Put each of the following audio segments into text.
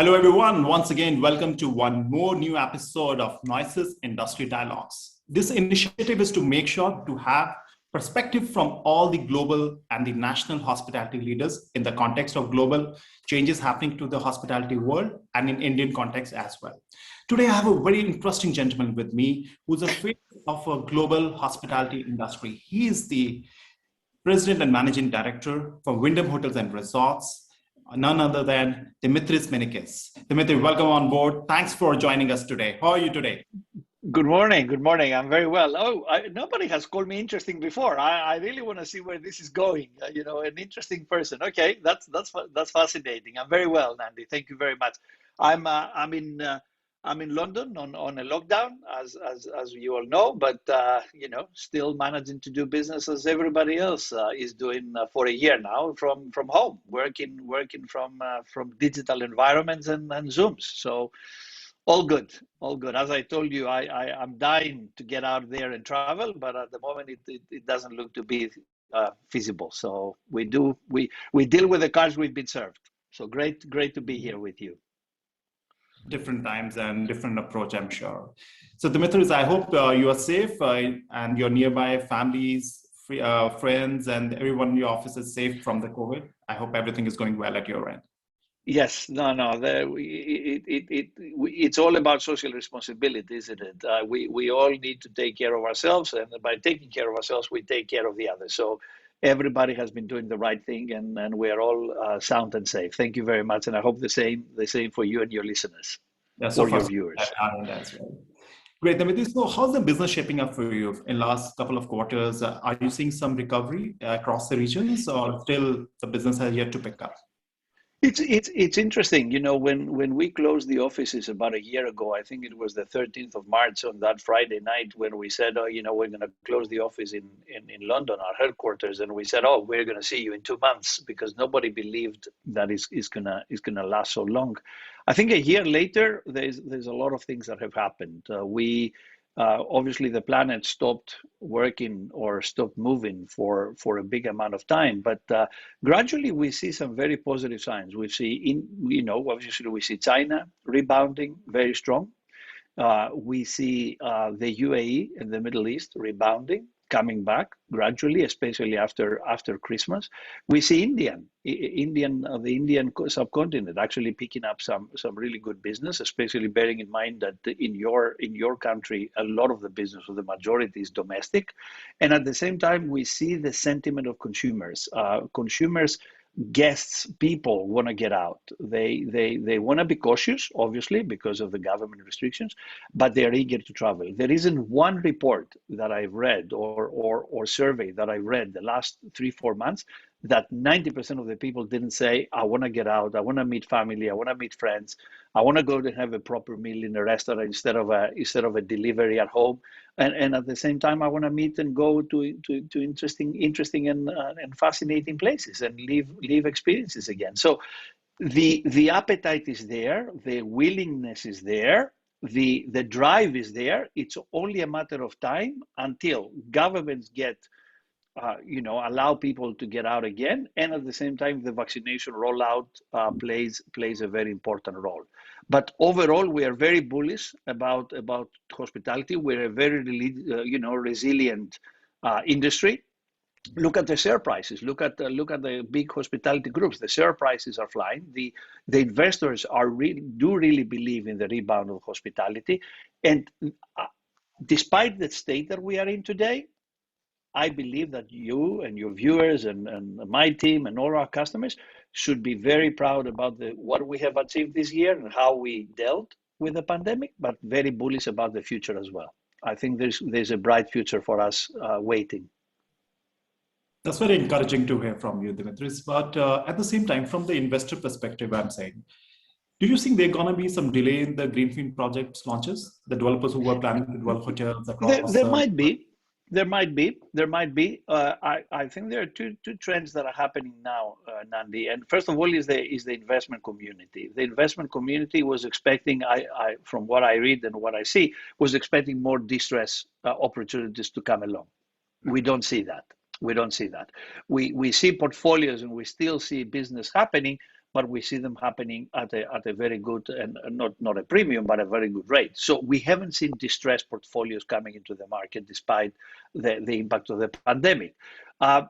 Hello, everyone. Once again, welcome to one more new episode of Noesis Industry Dialogues. This initiative is to make sure to have perspective from all the global and the national hospitality leaders in the context of global changes happening to the hospitality world and in Indian context as well. Today, I have a very interesting gentleman with me who's a face of a global hospitality industry. He is the President and Managing Director for Wyndham Hotels and Resorts, none other than Dimitris Manikis. Dimitris, welcome on board. Thanks for joining us today. How are you today? Good morning. Good morning. I'm very well. Nobody has called me interesting before. I really want to see where this is going. An interesting person. Okay, that's fascinating. I'm very well, Nandi. Thank you very much. I'm in London on a lockdown, as you all know, but still managing to do business as everybody else is doing for a year now from home, working from digital environments and Zooms. So all good, all good. As I told you, I'm dying to get out there and travel, but at the moment it doesn't look to be feasible. So we deal with the cards we've been served. So great to be here with you. Different times and different approach, I'm sure. So Dimitris, I hope you are safe and your nearby families, friends, and everyone in your office is safe from the COVID. I hope everything is going well at your end. Yes, no. It's all about social responsibility, isn't it? We all need to take care of ourselves, and by taking care of ourselves, we take care of the others. So everybody has been doing the right thing, and we are all sound and safe. Thank you very much, and I hope the same for you and your listeners, or your viewers. As well. Great, Dimitris. So how's the business shaping up for you in last couple of quarters? Are you seeing some recovery across the regions, or still the business has yet to pick up? It's interesting, when we closed the offices about a year ago, I think it was the 13th of March on that Friday night when we said, we're going to close the office in London, our headquarters, and we said, we're going to see you in 2 months, because nobody believed that it's gonna last so long. I think a year later, there's a lot of things that have happened. Obviously, the planet stopped working or stopped moving for a big amount of time, but gradually we see some very positive signs. We see, obviously we see China rebounding very strong. We see the UAE and the Middle East rebounding, coming back gradually, especially after Christmas. We see the Indian subcontinent actually picking up some really good business, especially bearing in mind that in your country, a lot of the business, or the majority, is domestic. And at the same time, we see the sentiment of consumers. Guests, people want to get out. They want to be cautious, obviously, because of the government restrictions, but they're eager to travel. There isn't one report that I've read or survey that I've read the last 3-4 months that 90% of the people didn't say, I want to get out, I want to meet family, I want to meet friends, I want to go to have a proper meal in a restaurant instead of a delivery at home. And at the same time, I want to meet and go to interesting and fascinating places and live experiences again. So the appetite is there, the willingness is there, the drive is there. It's only a matter of time until governments get allow people to get out again, and at the same time, the vaccination rollout plays a very important role. But overall, we are very bullish about hospitality. We're a very resilient industry. Look at the share prices. Look at the big hospitality groups. The share prices are flying. The investors do really believe in the rebound of hospitality, and despite the state that we are in today, I believe that you and your viewers and my team and all our customers should be very proud about what we have achieved this year and how we dealt with the pandemic, but very bullish about the future as well. I think there's a bright future for us waiting. That's very encouraging to hear from you, Dimitris. But at the same time, from the investor perspective, I'm saying, do you think there's going to be some delay in the greenfield projects launches? The developers who were planning to develop hotels across... There might be. I think there are two trends that are happening now, Nandi. And first of all is the investment community. The investment community was expecting, from what I read and what I see, was expecting more distress opportunities to come along. We don't see that. We see portfolios and we still see business happening, but we see them happening at a very good, and not a premium, but a very good rate. So we haven't seen distressed portfolios coming into the market despite the impact of the pandemic.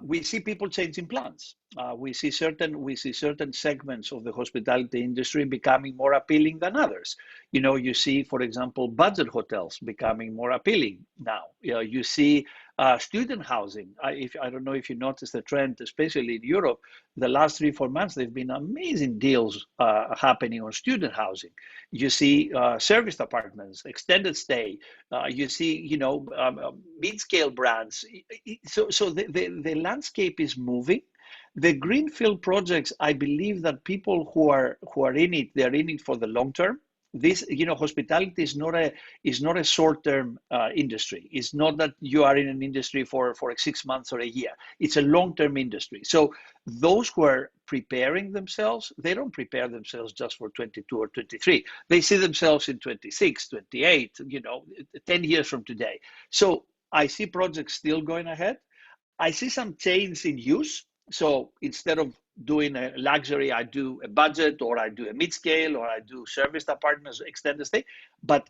We see people changing plans. We see certain segments of the hospitality industry becoming more appealing than others. You see, for example, budget hotels becoming more appealing now. You see student housing. I don't know if you noticed the trend, especially in Europe. The last 3-4 months, there've been amazing deals happening on student housing. You see serviced apartments, extended stay. You see, mid-scale brands. So the landscape is moving. The greenfield projects, I believe that people who are in it, they're in it for the long term. This, hospitality is not a short-term industry. It's not that you are in an industry for 6 months or a year. It's a long-term industry. So those who are preparing themselves, they don't prepare themselves just for 22 or 23. They see themselves in 26, 28, 10 years from today. So I see projects still going ahead. I see some change in use. So instead of doing a luxury, I do a budget, or I do a mid-scale, or I do serviced apartments, extended stay. But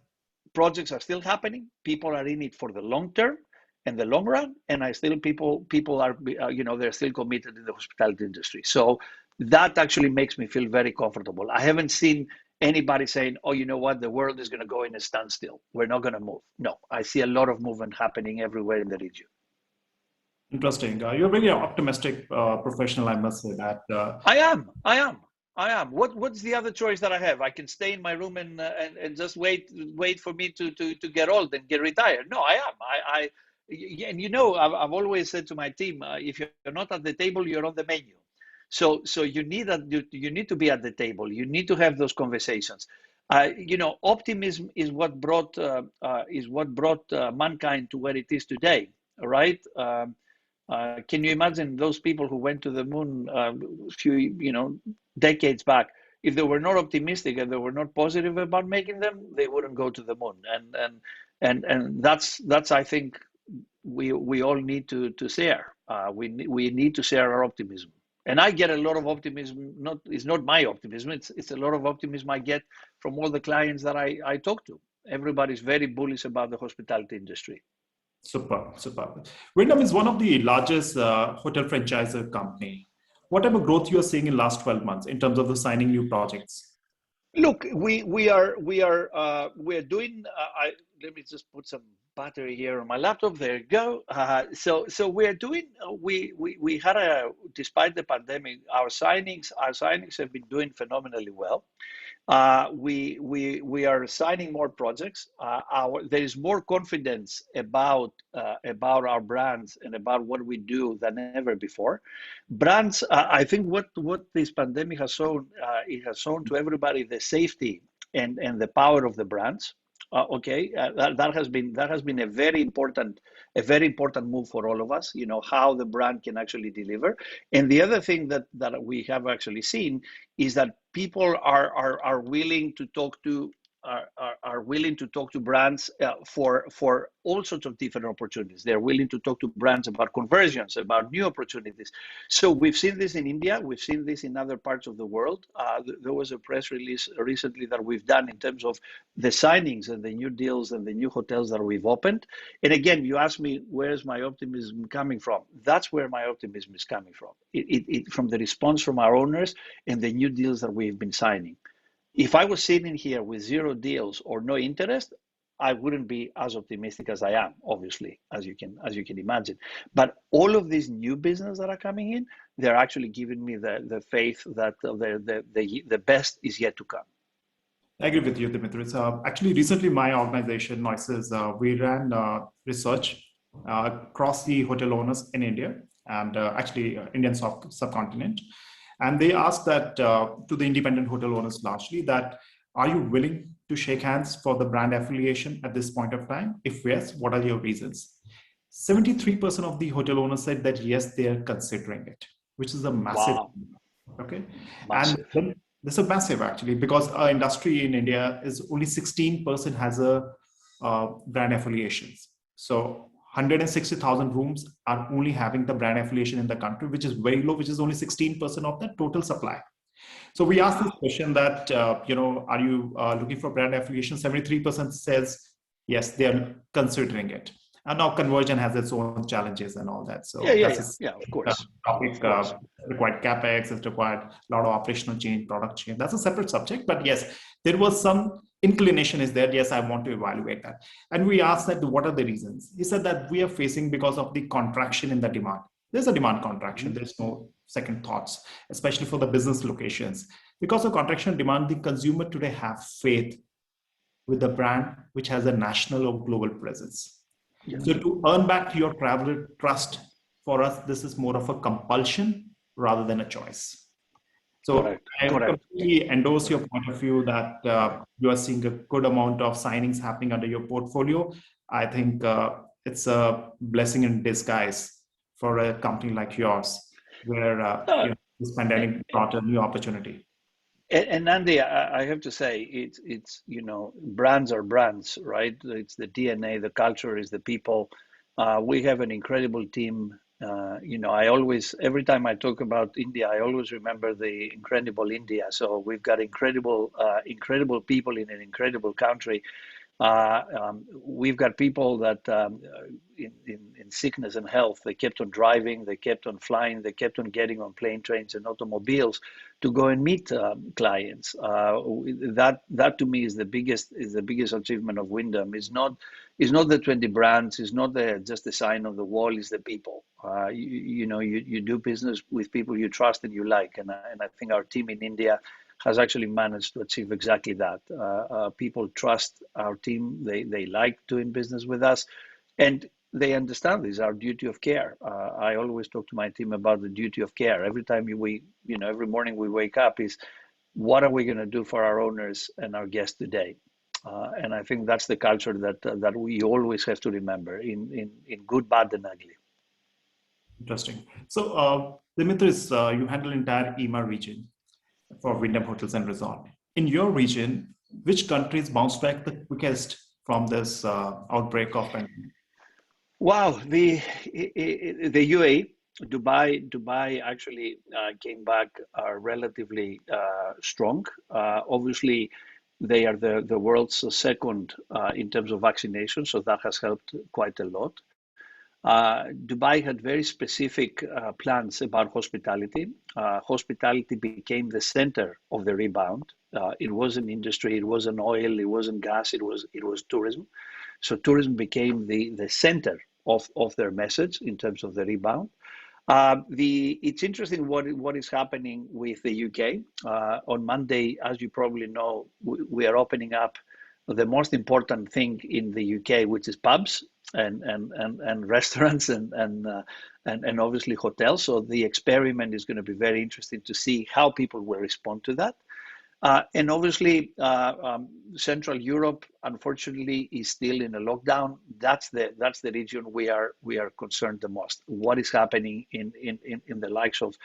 projects are still happening. People are in it for the long term and the long run, and people are they're still committed in the hospitality industry. So that actually makes me feel very comfortable. I haven't seen anybody saying, "Oh, you know what? The world is going to go in a standstill. We're not going to move." No, I see a lot of movement happening everywhere in the region. Interesting. You're a really optimistic professional, I must say that. I am. What's the other choice that I have? I can stay in my room and just wait for me to get old and get retired. No, I am. And I've always said to my team, if you're not at the table, you're on the menu. So you need to be at the table. You need to have those conversations. Optimism is what brought mankind to where it is today, right? Can you imagine those people who went to the moon a few decades back? If they were not optimistic and they were not positive about making them, they wouldn't go to the moon. And that's I think we all need to share. We need to share our optimism. And I get a lot of optimism. It's not my optimism. It's a lot of optimism I get from all the clients that I talk to. Everybody's very bullish about the hospitality industry. Super. Wyndham is one of the largest hotel franchisor company. What type of growth you are seeing in last 12 months in terms of the signing new projects? Look, we are doing. Let me just put some battery here on my laptop. There you go. So we're doing. We had despite the pandemic, our signings have been doing phenomenally well. We are signing more projects. There is more confidence about our brands and about what we do than ever before. Brands, I think what this pandemic has shown, it has shown to everybody the safety and the power of the brands. That has been a very important move for all of us. How the brand can actually deliver. And the other thing that we have actually seen is that people are willing to talk to brands for all sorts of different opportunities. They're willing to talk to brands about conversions, about new opportunities. So we've seen this in India. We've seen this in other parts of the world. There was a press release recently that we've done in terms of the signings and the new deals and the new hotels that we've opened. And again, you asked me, where's my optimism coming from? That's where my optimism is coming from. From the response from our owners and the new deals that we've been signing. If I was sitting here with 0 deals or no interest, I wouldn't be as optimistic as I am, obviously, as you can imagine. But all of these new business that are coming in, they're actually giving me the faith that the best is yet to come. I agree with you, Dimitris. Actually, recently, my organization, Noesis, we ran research across the hotel owners in India and actually Indian subcontinent. And they asked that to the independent hotel owners largely that, are you willing to shake hands for the brand affiliation at this point of time? If yes, what are your reasons? 73% of the hotel owners said that yes, they are considering it, which is a massive. Wow. Okay. Massive. And this is massive actually, because our industry in India is only 16% has a brand affiliations. So 160,000 rooms are only having the brand affiliation in the country, which is very low, which is only 16% of the total supply. So we asked this question that, are you looking for brand affiliation? 73% says yes, they are considering it. And now conversion has its own challenges and all that. So Yeah, of course. Topic. Required capex, it's required a lot of operational change, product change. That's a separate subject. But yes, there was some inclination is there. Yes, I want to evaluate that. And we asked that what are the reasons? He said that we are facing because of the contraction in the demand. There's a demand contraction. There's no second thoughts, especially for the business locations. Because of contraction demand, the consumer today have faith with the brand which has a national or global presence. Yes. So to earn back your traveler trust, for us, this is more of a compulsion rather than a choice. So Correct. I completely endorse your point of view that you are seeing a good amount of signings happening under your portfolio. I think it's a blessing in disguise for a company like yours, where this pandemic brought a new opportunity. And Andy, I have to say, it's brands are brands, right? It's the DNA, the culture is the people. We have an incredible team. I always, every time I talk about India, I always remember the incredible India. So we've got incredible people in an incredible country. We've got people that in sickness and health, they kept on driving, they kept on flying, they kept on getting on plane, trains, and automobiles to go and meet clients. That to me is the biggest achievement of Wyndham. Is not the 20 brands, is not just the sign on the wall. Is the people. You do business with people you trust and you like, and I think our team in India has actually managed to achieve exactly that. People trust our team. They like doing business with us, and they understand this, our duty of care. I always talk to my team about the duty of care. Every time every morning we wake up is, what are we going to do for our owners and our guests today? And I think that's the culture that we always have to remember in good, bad, and ugly. Interesting. So, Dimitris, you handle entire EMEA region for Wyndham Hotels and Resort. In your region, which countries bounced back the quickest from this outbreak of pandemic? Wow, the UAE, Dubai actually came back relatively strong. Obviously, they are the world's second in terms of vaccination, so that has helped quite a lot. Dubai had very specific plans about hospitality. Hospitality became the center of the rebound. It wasn't industry, it wasn't oil, it wasn't gas, it was tourism. So tourism became the center of their message in terms of the rebound. It's interesting what is happening with the UK. On Monday, as you probably know, we are opening up the most important thing in the UK, which is pubs and restaurants and obviously hotels. So the experiment is going to be very interesting to see how people will respond to that. And obviously, Central Europe, unfortunately, is still in a lockdown. That's the region we are concerned the most. What is happening in the likes of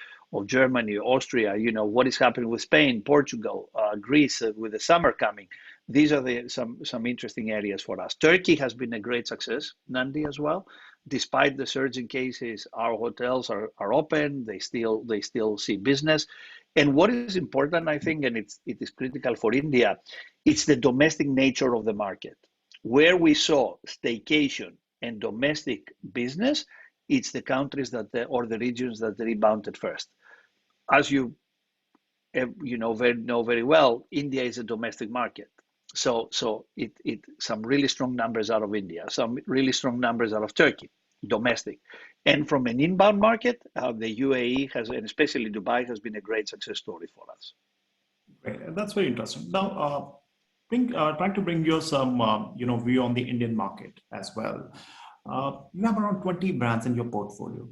Germany, Austria? What is happening with Spain, Portugal, Greece with the summer coming? These are some interesting areas for us. Turkey has been a great success, Nandi, as well. Despite the surge in cases, our hotels are open. They still see business. And what is important, I think, and it is critical for India, it's the domestic nature of the market. Where we saw staycation and domestic business, it's the countries or the regions that rebounded first. As you know very well, India is a domestic market. So it some really strong numbers out of India, some really strong numbers out of Turkey, domestic. And from an inbound market, the UAE has, and especially Dubai, has been a great success story for us. Great, that's very interesting. Now, trying to bring you some view on the Indian market as well. You have around 20 brands in your portfolio,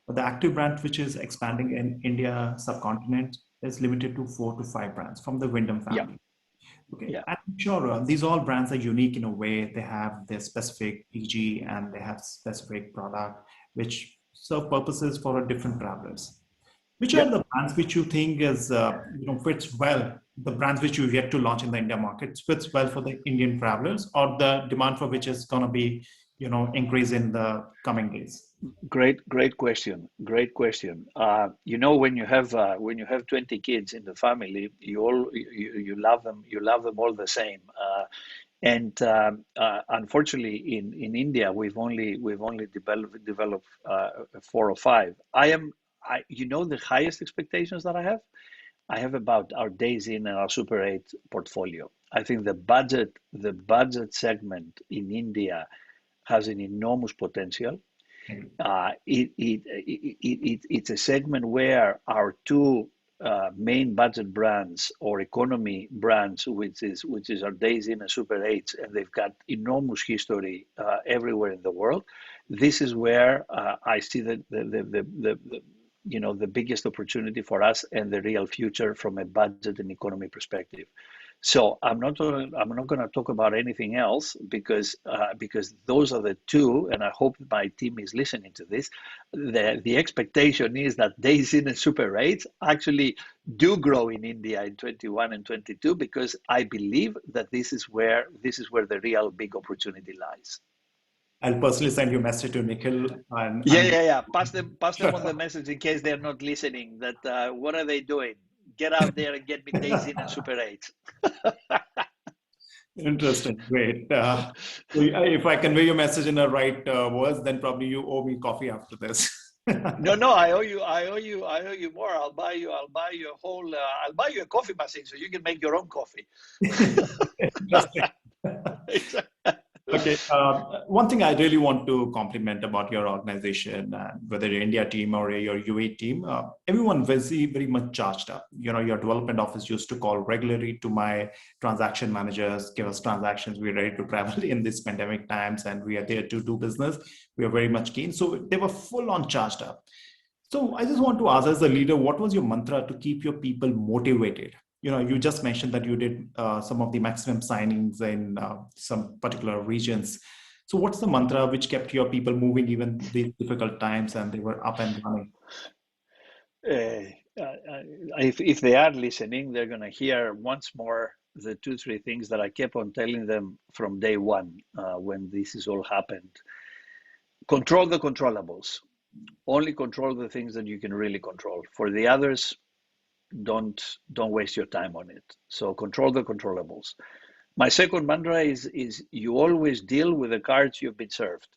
but the active brand which is expanding in India subcontinent is limited to 4 to 5 brands from the Wyndham family. Yeah. Okay, yeah. I'm sure these all brands are unique in a way. They have their specific PG and they have specific product which serve purposes for different travelers. Which are the brands which you think is fits well? The brands which you've yet to launch in the India market fits well for the Indian travelers, or the demand for which is going to be increase in the coming days? Great question. Great question. When you have 20 kids in the family, you love them. You love them all the same. Unfortunately, in India, we've only developed 4 or 5. The highest expectations that I have about our days in and our Super 8 portfolio. I think the budget segment in India has an enormous potential. It's a segment where our two main budget brands or economy brands, which is our Days Inn and Super 8s, and they've got enormous history everywhere in the world. This is where I see the biggest opportunity for us and the real future from a budget and economy perspective. So I'm not going to talk about anything else because those are the two, and I hope my team is listening to this. The expectation is that Days Inn and Super 8 actually do grow in India in 21 and 22, because I believe that this is where the real big opportunity lies. I'll personally send you a message to Nikhil. Yeah. Pass them on the message in case they're not listening. That what are they doing? Get out there and get me Days Inn and Super 8. Interesting. Great. If I convey your message in the right words, then probably you owe me coffee after this. No, I owe you more. I'll buy you a coffee machine so you can make your own coffee. Okay. One thing I really want to compliment about your organization, whether your India team or your UAE team, everyone very much charged up. Your development office used to call regularly to my transaction managers, give us transactions. We're ready to travel in these pandemic times, and we are there to do business. We are very much keen. So they were full on charged up. So I just want to ask, as a leader, what was your mantra to keep your people motivated? You just mentioned that you did some of the maximum signings in some particular regions. So what's the mantra which kept your people moving even these difficult times and they were up and running? If they are listening, they're going to hear once more the 2-3 things that I kept on telling them from day one when this is all happened. Control the controllables. Only control the things that you can really control. For the others, don't waste your time on it. So control the controllables. My second mantra is you always deal with the cards you've been served.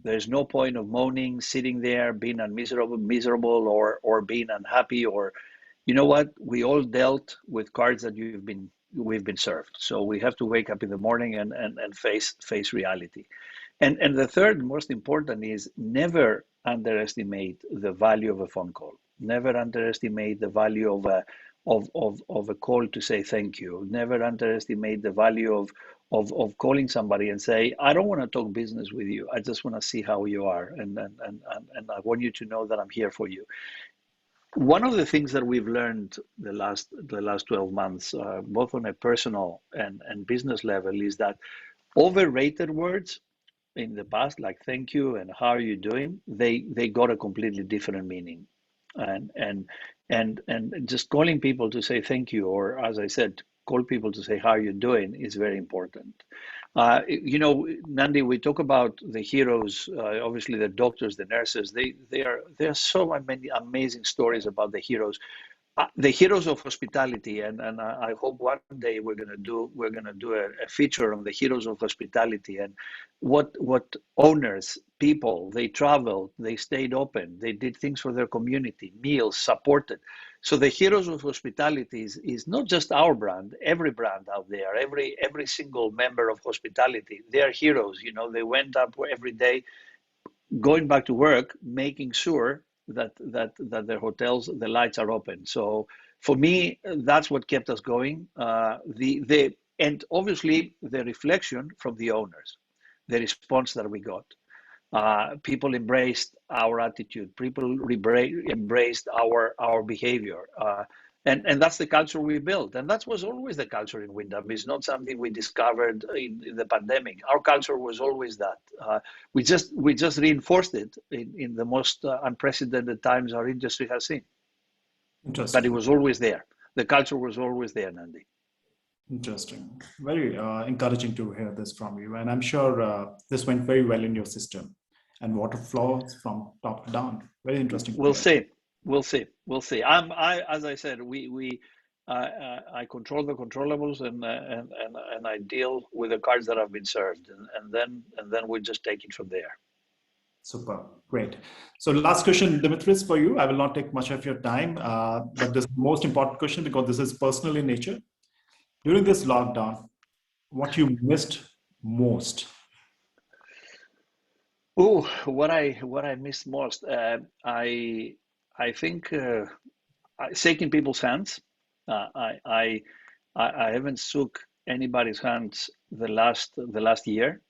There's no point of moaning, sitting there, being miserable or being unhappy, or you know what? We all dealt with cards that we've been served. So we have to wake up in the morning and face reality. And the third most important is never underestimate the value of a phone call. Never underestimate the value of a call to say thank you. Never underestimate the value of calling somebody and say, I don't want to talk business with you. I just want to see how you are, and I want you to know that I'm here for you. One of the things that we've learned the last 12 months, both on a personal and business level, is that overrated words in the past, like thank you and how are you doing, they got a completely different meaning. And just calling people to say thank you, or as I said, call people to say how are you doing, is very important. Nandi, we talk about the heroes, obviously the doctors, the nurses. There are so many amazing stories about the heroes of hospitality, and I hope one day we're gonna do a feature on the heroes of hospitality and what owners, people, they traveled, they stayed open, they did things for their community, meals, supported. So the heroes of hospitality is not just our brand, every brand out there, every single member of hospitality, they are heroes. They went up every day, going back to work, making sure that their hotels, the lights are open. So for me, that's what kept us going. And obviously the reflection from the owners, the response that we got. People embraced our attitude. People embraced our behavior. And that's the culture we built. And that was always the culture in Wyndham. It's not something we discovered in the pandemic. Our culture was always that. We just reinforced it in the most unprecedented times our industry has seen. But it was always there. The culture was always there, Nandi. Interesting. Very encouraging to hear this from you. And I'm sure this went very well in your system and water flows from top to down. Very interesting to We'll hear. see. We'll see. We'll see. As I said, I control the controllables, and I deal with the cards that have been served, and then we just take it from there. Super. Great. So last question, Dimitris, for you. I will not take much of your time, but this most important question because this is personal in nature. During this lockdown, what you missed most? Oh, what I missed most. I think shaking people's hands. Uh, I, I I haven't shook anybody's hands the last year.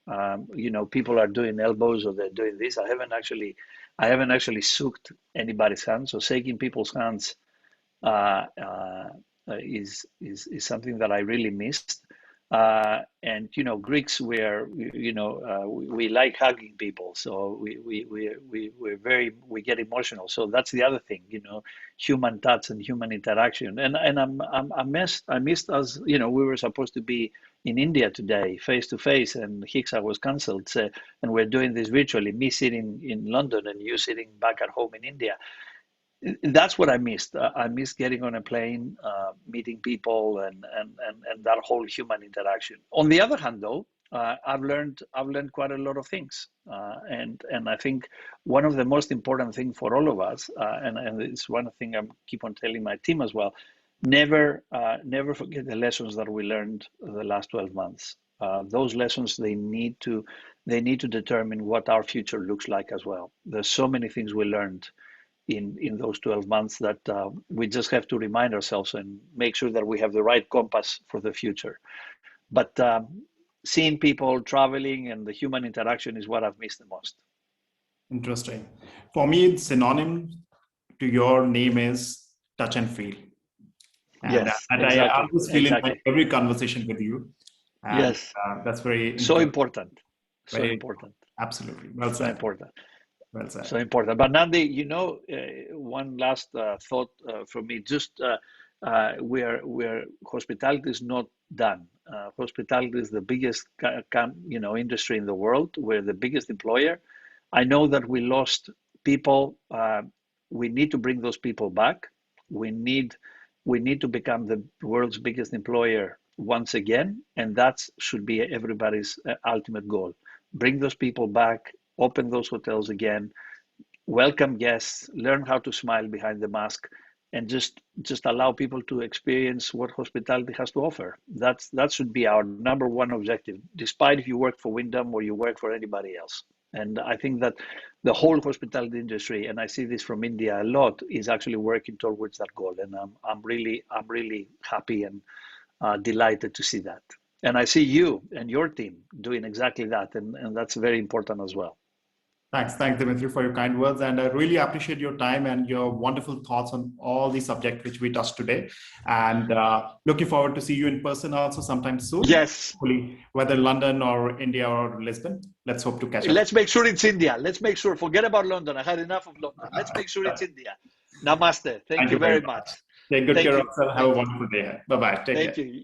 People are doing elbows or they're doing this. I haven't actually shook anybody's hands. So shaking people's hands uh, uh, is something that I really missed. And Greeks were, we like hugging people, so we get emotional. So that's the other thing, human touch and human interaction. And I missed us. We were supposed to be in India today, face to face, and Hixa was cancelled. So, and we're doing this virtually. Me sitting in London and you sitting back at home in India. That's what I missed. I missed getting on a plane, meeting people, and that whole human interaction. On the other hand, though, I've learned quite a lot of things, and I think one of the most important things for all of us, and it's one thing I keep on telling my team as well. Never forget the lessons that we learned the last 12 months. Those lessons they need to determine what our future looks like as well. There's so many things we learned in those 12 months that we just have to remind ourselves and make sure that we have the right compass for the future. But seeing people traveling and the human interaction is what I've missed the most. Interesting. For me, synonym to your name is touch and feel. Yes, And I exactly, always feel in exactly. every conversation with you. And Yes, that's very so encouraging. important, so Very important, absolutely. Well so said. important, Well said. so important. But Nandi, one last thought from me. Just we're hospitality is not done. Hospitality is the biggest industry in the world. We're the biggest employer. I know that we lost people. We need to bring those people back. We need we need to become the world's biggest employer once again, and that should be everybody's ultimate goal. Bring those people back, open those hotels again, welcome guests, learn how to smile behind the mask, and just allow people to experience what hospitality has to offer. That should be our number one objective, despite if you work for Wyndham or you work for anybody else. And I think that the whole hospitality industry, and I see this from India a lot, is actually working towards that goal. And I'm really happy and delighted to see that. And I see you and your team doing exactly that, and that's very important as well. Thanks, Dimitri, for your kind words. And I really appreciate your time and your wonderful thoughts on all the subject which we touched today. And looking forward to see you in person also sometime soon. Yes. Hopefully, whether London or India or Lisbon. Let's hope to catch up. Let's make sure it's India. Let's make sure. Forget about London. I had enough of London. Let's make sure it's India. Namaste. Thank you very much. Take good Thank care of you. yourself. Have a Thank you. wonderful day. Bye bye. Take care. Thank you.